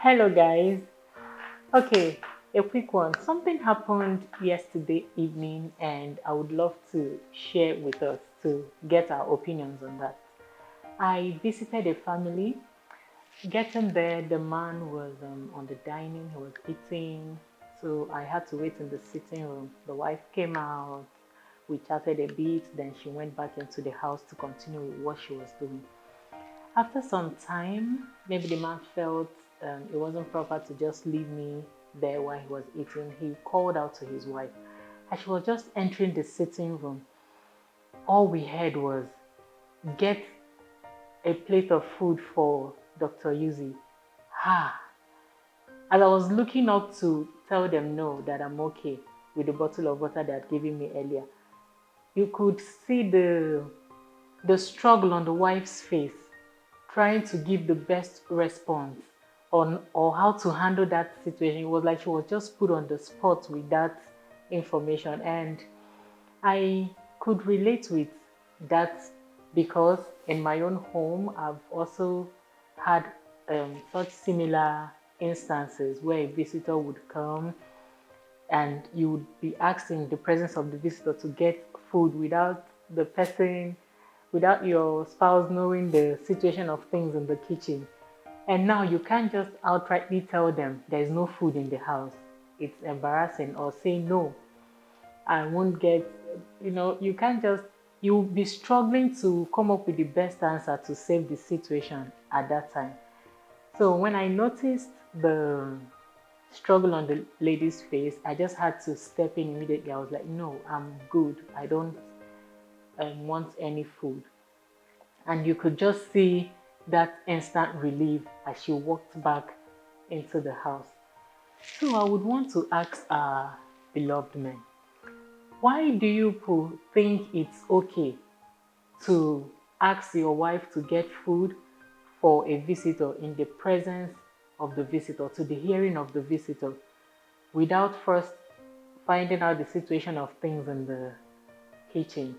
Hello, guys. Okay, a quick one. Something happened yesterday evening, and I would love to share with us to get our opinions on that. I visited a family. Getting there, the man was on the dining, he was eating, so I had to wait in the sitting room. The wife came out, we chatted a bit, then she went back into the house to continue with what she was doing. After some time, maybe the man felt it wasn't proper to just leave me there while he was eating. He called out to his wife. As she was just entering the sitting room, all we heard was, "Get a plate of food for Dr. Yuzi." Ha! As I was looking up to tell them no, that I'm okay with the bottle of water they had given me earlier, you could see the struggle on the wife's face, trying to give the best response on or how to handle that situation. It was like she was just put on the spot with that information, and I could relate with that because in my own home I've also had such similar instances where a visitor would come and you would be asked in the presence of the visitor to get food without the person, without your spouse knowing the situation of things in the kitchen. And now you can't just outrightly tell them there's no food in the house. It's embarrassing, or say no, I won't get, you can't just, you'll be struggling to come up with the best answer to save the situation at that time. So when I noticed the struggle on the lady's face, I just had to step in immediately. I was like, no, I'm good. I don't want any food. And you could just see that instant relief as she walked back into the house. So I would want to ask our beloved men, why do you think it's okay to ask your wife to get food for a visitor in the presence of the visitor, to the hearing of the visitor, without first finding out the situation of things in the kitchen?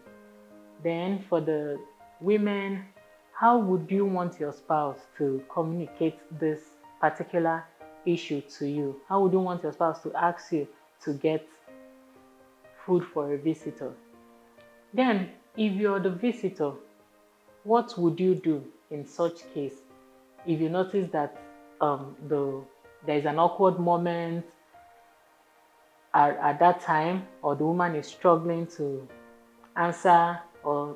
Then for the women, how would you want your spouse to communicate this particular issue to you? How would you want your spouse to ask you to get food for a visitor? Then, if you're the visitor, what would you do in such case? If you notice that there's an awkward moment at that time, or the woman is struggling to answer, or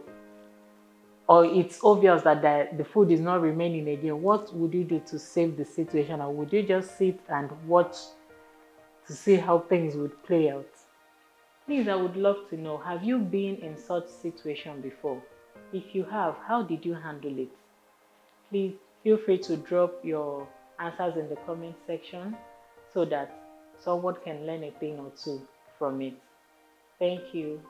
it's obvious that the food is not remaining again, what would you do to save the situation? Or would you just sit and watch to see how things would play out? Please, I would love to know, have you been in such situation before? If you have, how did you handle it? Please feel free to drop your answers in the comment section so that someone can learn a thing or two from it. Thank you.